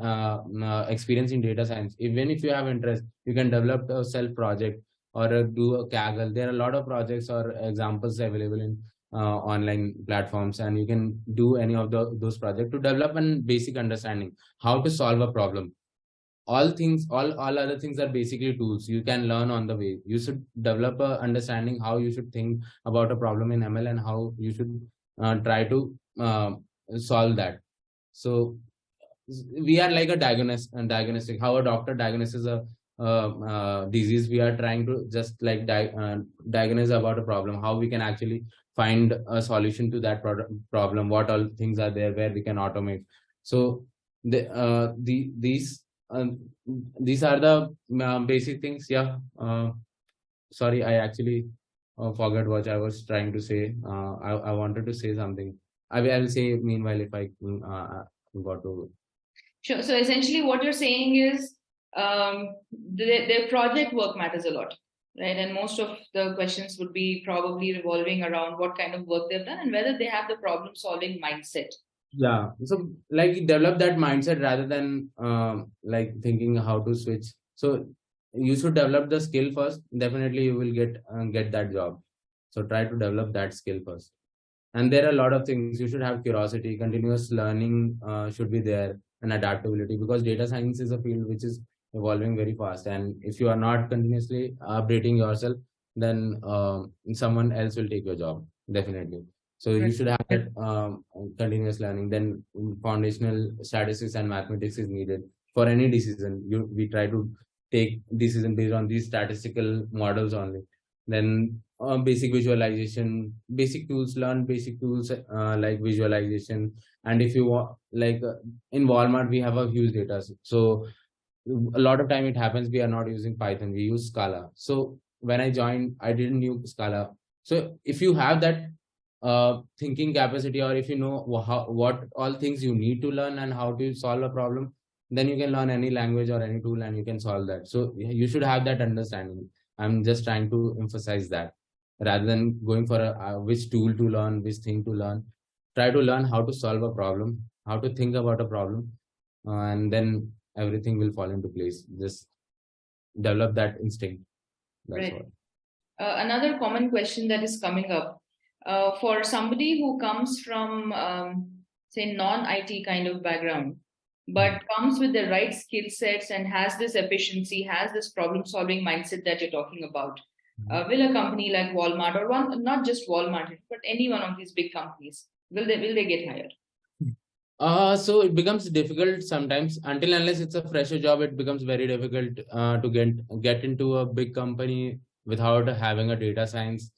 experience in data science. Even if you have interest, you can develop a self project or do a Kaggle. There are a lot of projects or examples available in online platforms, and you can do any of those projects to develop a basic understanding how to solve a problem. All other things are basically tools you can learn on the way. You should develop a understanding how you should think about a problem in ML and how you should try to solve that. So we are like a diagnostic, how a doctor diagnoses a disease. We are trying to just like diagnose about a problem, how we can actually find a solution to that problem, what all things are there where we can automate. So these are the basic things. Yeah. Sorry, I actually forgot what I was trying to say. I wanted to say something. I will say meanwhile if I got to. Sure. So essentially, what you're saying is their project work matters a lot, right? And most of the questions would be probably revolving around what kind of work they've done and whether they have the problem-solving mindset. Yeah. So like develop that mindset rather than like thinking how to switch. So you should develop the skill first. Definitely you will get that job. So try to develop that skill first. And there are a lot of things. You should have curiosity, continuous learning should be there, and adaptability, because data science is a field which is evolving very fast. And if you are not continuously updating yourself, then someone else will take your job, definitely. So you should have that continuous learning. Then foundational statistics and mathematics is needed for any decision. We try to take decision based on these statistical models only. Then basic visualization, basic tools, learn basic tools like visualization. And if you want, like in Walmart, we have a huge data. So a lot of time it happens we are not using Python, we use Scala. So when I joined, I didn't know Scala. So if you have that thinking capacity, or if you know what all things you need to learn and how to solve a problem, then you can learn any language or any tool and you can solve that. So you should have that understanding. I'm just trying to emphasize that rather than going for which tool to learn, which thing to learn. Try to learn how to solve a problem, how to think about a problem, and then everything will fall into place. Just develop that instinct. That's right. Another common question that is coming up for somebody who comes from, say, non-IT kind of background, but comes with the right skill sets and has this efficiency, has this problem-solving mindset that you're talking about. Will a company like Walmart, or one, not just Walmart, but any one of these big companies, will they get hired? So it becomes difficult sometimes. Until unless it's a fresher job, it becomes very difficult to get into a big company without having a data science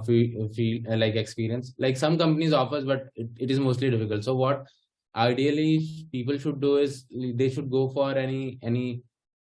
field like experience. Like some companies offers, but it is mostly difficult. So what ideally people should do is they should go for any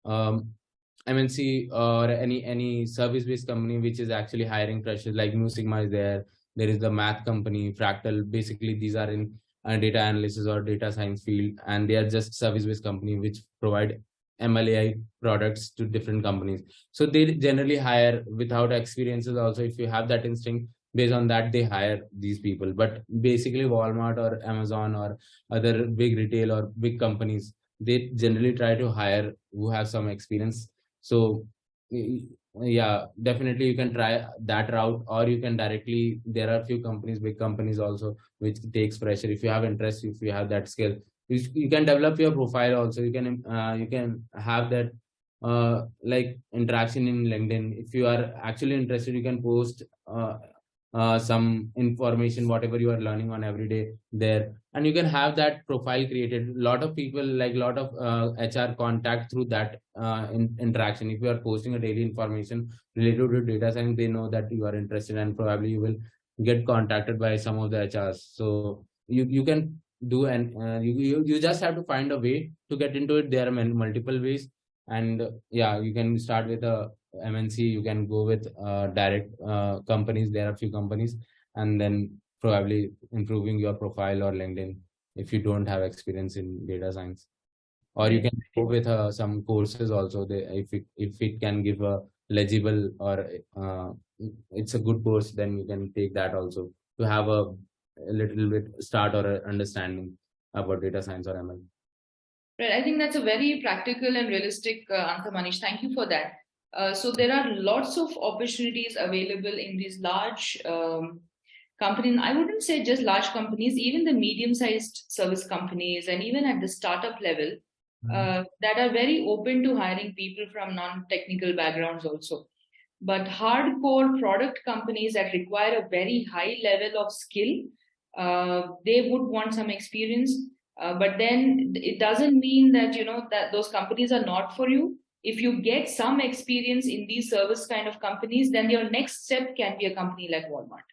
MNC or any service-based company which is actually hiring freshers. Like Mu Sigma is there. There is the math company, Fractal. Basically, these are in data analysis or data science field, and they are just service-based company which provide MLAI products to different companies. So they generally hire without experiences. Also, if you have that instinct, based on that they hire these people. But basically Walmart or Amazon or other big retail or big companies, they generally try to hire who have some experience. So yeah, definitely you can try that route, or you can directly, there are a few companies, big companies also, which takes pressure. If you have interest, if you have that skill, you can develop your profile also. You can have that like interaction in LinkedIn. If you are actually interested, you can post some information, whatever you are learning on every day there, and you can have that profile created. A lot of people, like a lot of HR contact through that interaction. If you are posting a daily information related to data science, they know that you are interested, and probably you will get contacted by some of the HRs. So you can do, and you just have to find a way to get into it. There are multiple ways, and yeah, you can start with a MNC, you can go with direct companies. There are a few companies, and then probably improving your profile or LinkedIn if you don't have experience in data science. Or you Right. can go with some courses also. If it can give a legible or it's a good course, then you can take that also to have a little bit start or a understanding about data science or ML. Right. I think that's a very practical and realistic answer, Manish. Thank you for that. So there are lots of opportunities available in these large companies. I wouldn't say just large companies, even the medium-sized service companies, and even at the startup level, that are very open to hiring people from non-technical backgrounds also. But hardcore product companies that require a very high level of skill, they would want some experience. But then it doesn't mean that that those companies are not for you. If you get some experience in these service kind of companies, then your next step can be a company like Walmart.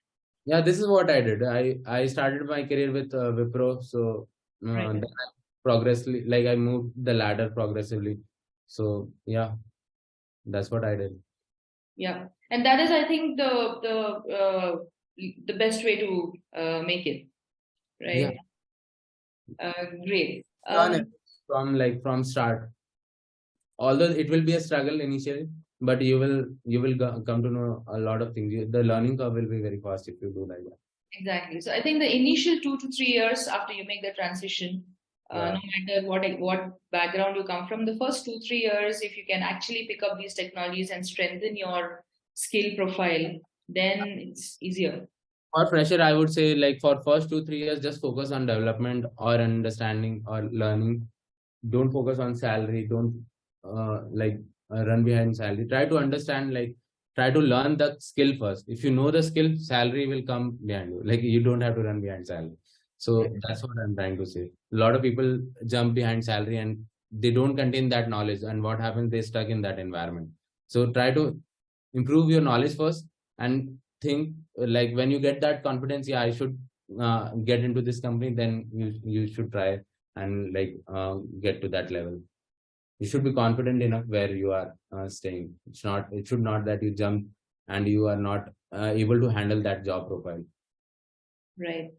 Yeah, this is what I did. I started my career with Wipro, so Right. then I progressively, like I moved the ladder progressively. So yeah, that's what I did. Yeah, and that is, I think, the best way to make it, Yeah, right? Great. learn it from start. Although it will be a struggle initially, but you will come to know a lot of things. The learning curve will be very fast if you do like that. Exactly. So I think the initial 2 to 3 years after you make the transition, Yeah. no matter what background you come from, the first 2 3 years, if you can actually pick up these technologies and strengthen your skill profile, then it's easier. For fresher, I would say like for first 2 3 years, just focus on development or understanding or learning. Don't focus on salary. Don't run behind salary. Try to understand, like try to learn the skill first. If you know the skill, salary will come behind you. Like you don't have to run behind salary. So that's what I'm trying to say. A lot of people jump behind salary and they don't contain that knowledge. And what happens? They stuck in that environment. So try to improve your knowledge first and think like when you get that confidence, yeah, I should get into this company, then you should try and get to that level. You should be confident enough where you are staying. It should not that you jump and you are not able to handle that job profile. Right.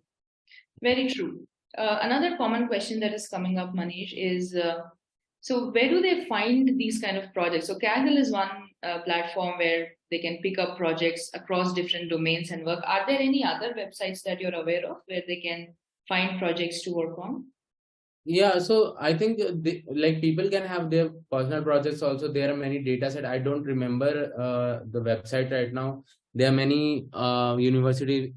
Very true. Another common question that is coming up, Manish, is so where do they find these kind of projects? So Kaggle is one platform where they can pick up projects across different domains and work. Are there any other websites that you're aware of where they can find projects to work on? Yeah, so I think like people can have their personal projects also. There are many data set. I don't remember the website right now. There are many university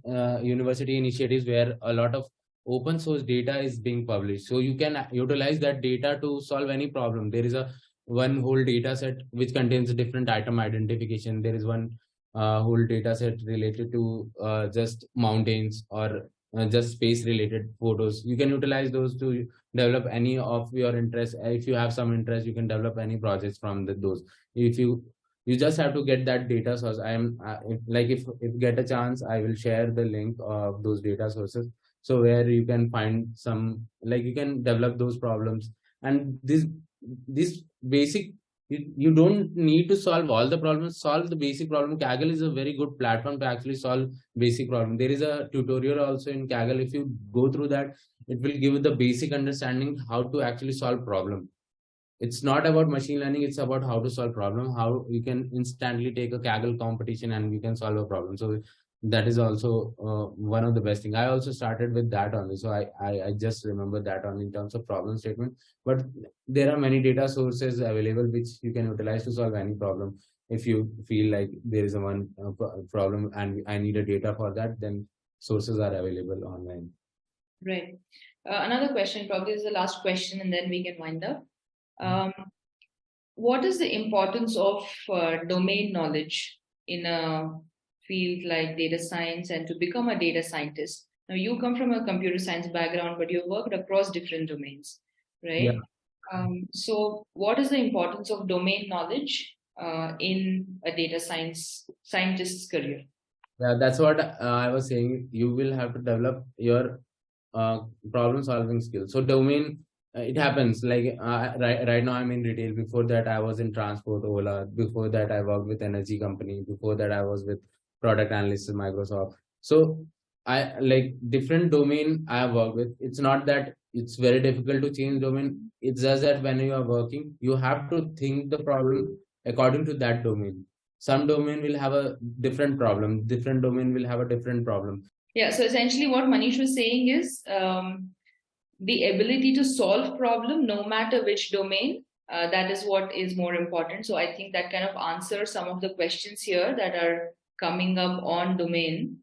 initiatives where a lot of open source data is being published. So you can utilize that data to solve any problem. There is a one whole data set which contains different item identification. There is one whole data set related to just mountains or just space related photos. You can utilize those to develop any of your interest. If you have some interest, you can develop any projects from those. If you just have to get that data source. I am if get a chance, I will share the link of those data sources, so where you can find some, like you can develop those problems. And this basic, you don't need to solve all the problems. Solve the basic problem. Kaggle is a very good platform to actually solve basic problem. There is a tutorial also in Kaggle. If you go through that, it will give you the basic understanding how to actually solve problem. It's not about machine learning, it's about how to solve problem, how you can instantly take a Kaggle competition and you can solve a problem. So that is also one of the best thing. I also started with that only, so I just remember that only in terms of problem statement. But there are many data sources available which you can utilize to solve any problem. If you feel like there is a one problem and I need a data for that, then sources are available online. Right. Another question, probably is the last question, and then we can wind up. Um, what is the importance of domain knowledge in a field like data science and to become a data scientist? Now, you come from a computer science background, but you've worked across different domains, Yeah. right? So, what is the importance of domain knowledge in a data scientist's career? Yeah, that's what I was saying. You will have to develop your problem solving skills. So domain, it happens. Like right now I'm in retail. Before that I was in transport, Ola. Before that I worked with energy company. Before that I was with product analyst in Microsoft. So I like different domain I have worked with. It's not that it's very difficult to change domain. It's just that when you are working, you have to think the problem according to that domain. Some domain will have a different problem. Different domain will have a different problem. Yeah. So essentially, what Manish was saying is the ability to solve problem, no matter which domain. That is what is more important. So I think that kind of answers some of the questions here that are coming up on domain.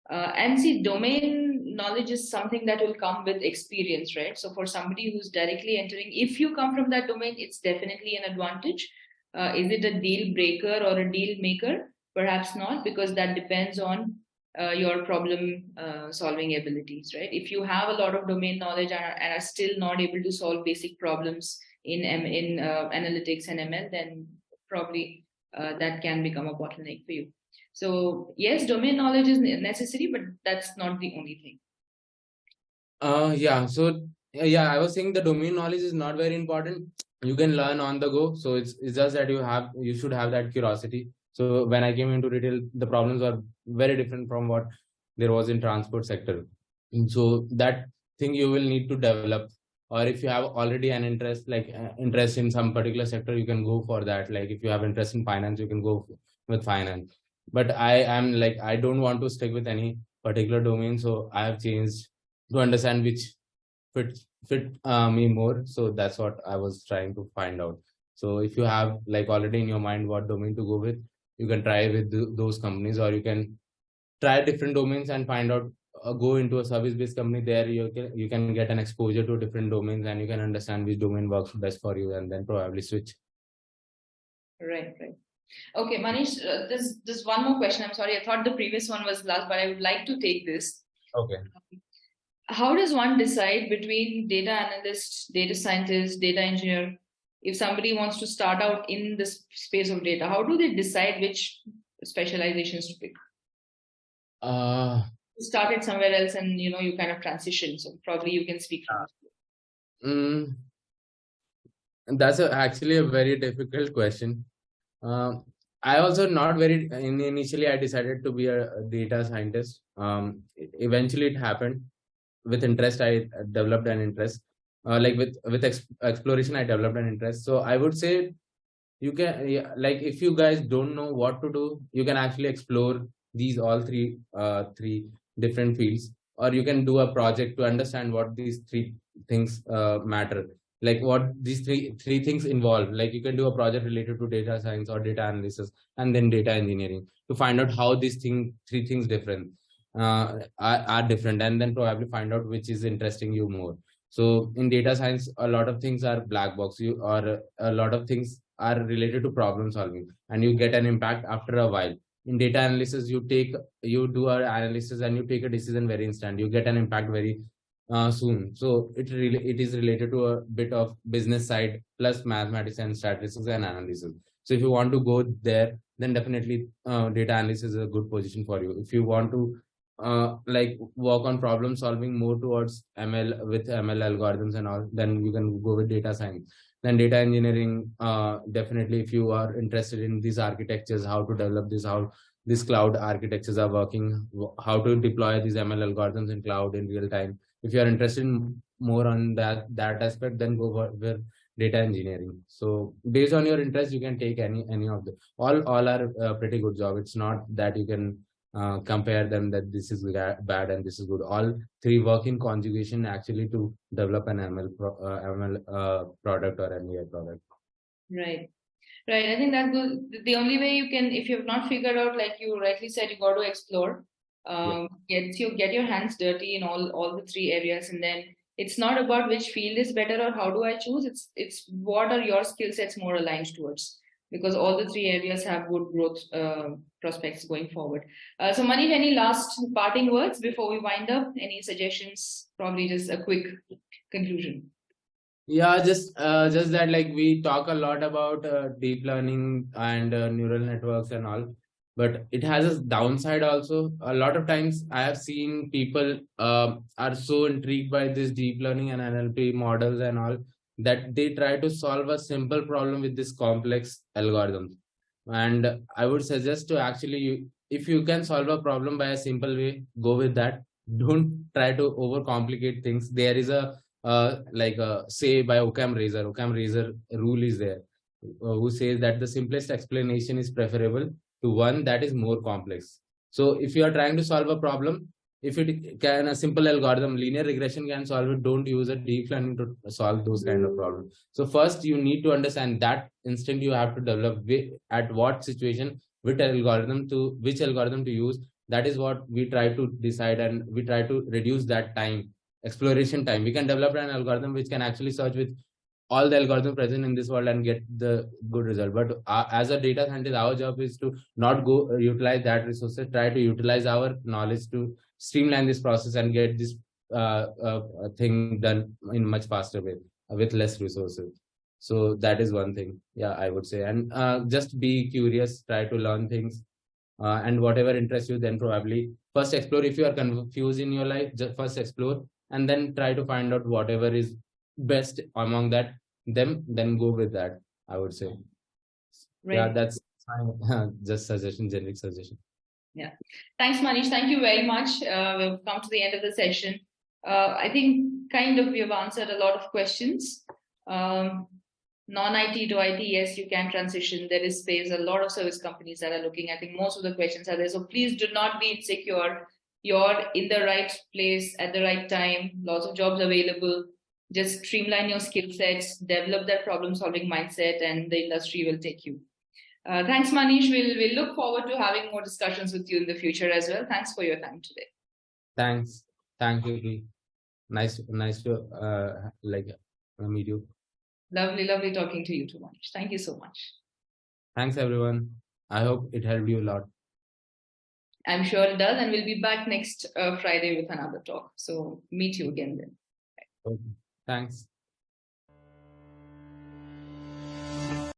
And see, domain knowledge is something that will come with experience, right? So for somebody who's directly entering, if you come from that domain, it's definitely an advantage. Is it a deal breaker or a deal maker? Perhaps not, because that depends on your problem solving abilities, right? If you have a lot of domain knowledge and are still not able to solve basic problems in analytics and ML, then probably that can become a bottleneck for you. So yes, domain knowledge is necessary, but that's not the only thing. Yeah. So yeah, I was saying the domain knowledge is not very important. You can learn on the go. So it's just that you should have that curiosity. So when I came into retail, the problems were very different from what there was in transport sector. And so that thing you will need to develop. Or if you have already an interest, like interest in some particular sector, you can go for that. Like if you have interest in finance, you can go with finance. But I am like, I don't want to stick with any particular domain. So I have changed to understand which fit me more. So that's what I was trying to find out. So if you have like already in your mind what domain to go with, you can try with those companies, or you can try different domains and find out, go into a service based company. There you can get an exposure to different domains and you can understand which domain works best for you, and then probably switch. Right. Okay, Manish, there's one more question. I'm sorry, I thought the previous one was last, but I would like to take this. Okay. How does one decide between data analyst, data scientist, data engineer? If somebody wants to start out in this space of data, how do they decide which specializations to pick? You started somewhere else and you kind of transition, so probably you can speak from this. That's actually a very difficult question. I also not very initially I decided to be a data scientist. Eventually it happened. With interest, I developed an interest. Like with exploration, I developed an interest. So I would say you can, like if you guys don't know what to do, you can actually explore these all three different fields, or you can do a project to understand what these three things matter, like what these three things involve. Like you can do a project related to data science or data analysis and then data engineering to find out how these three things different are different, and then probably find out which is interesting you more. So in data science, a lot of things are black box, or a lot of things are related to problem solving, and you get an impact after a while. In data analysis, you do an analysis and you take a decision very instant. You get an impact very soon. So it is related to a bit of business side plus mathematics and statistics and analysis. So if you want to go there, then definitely data analysis is a good position for you. If you want to like work on problem solving more towards ML with ML algorithms and all, then you can go with data science. Then data engineering, definitely if you are interested in these architectures, how to develop this, how these cloud architectures are working, how to deploy these ML algorithms in cloud in real time. If you are interested in more on that aspect, then go for data engineering. So based on your interest, you can take any of them. All are pretty good job. It's not that you can compare them that this is bad and this is good. All three work in conjugation actually to develop an ML product or an AI product. Right. I think that's good. The only way you can, if you have not figured out, like you rightly said, you got to explore. Get your hands dirty in all the three areas, and then it's not about which field is better or how do I choose. It's what are your skill sets more aligned towards, because all the three areas have good growth prospects going forward. So Manish, any last parting words before we wind up? Any suggestions? Probably just a quick conclusion. Yeah, just that like we talk a lot about deep learning and neural networks and all, but it has a downside also. A lot of times I have seen people are so intrigued by this deep learning and NLP models and all, that they try to solve a simple problem with this complex algorithm. And I would suggest to actually, if you can solve a problem by a simple way, go with that. Don't try to overcomplicate things. There is a like a say by Occam Razor rule is there, who says that the simplest explanation is preferable to one that is more complex. So if you are trying to solve a problem, if it can, a simple algorithm, linear regression can solve it. Don't use a deep learning to solve those kind of problems. So first you need to understand that instinct you have to develop, at what situation, which algorithm to use. That is what we try to decide, and we try to reduce that time, exploration time. We can develop an algorithm which can actually search with all the algorithm present in this world and get the good result. But as a data scientist, our job is to not go utilize that resources, try to utilize our knowledge to streamline this process and get this thing done in much faster way with less resources. So that is one thing, yeah, I would say. And just be curious, try to learn things, and whatever interests you, then probably first explore. If you are confused in your life, just first explore, and then try to find out whatever is best among that, then go with that, I would say. Right. Yeah, that's my just suggestion, generic suggestion. Yeah, thanks Manish, thank you very much. We've come to the end of the session. I think kind of we have answered a lot of questions. Non-IT to IT, yes, you can transition. There is space. A lot of service companies that are looking. I think most of the questions are there. So please do not be insecure. You're in the right place at the right time. Lots of jobs available. Just streamline your skill sets, develop that problem-solving mindset, and the industry will take you. Thanks, Manish. We'll look forward to having more discussions with you in the future as well. Thanks for your time today. Thanks. Thank you. Nice to meet you. Lovely talking to you too, Manish. Thank you so much. Thanks, everyone. I hope it helped you a lot. I'm sure it does, and we'll be back next Friday with another talk. So meet you again then. Okay. Thanks.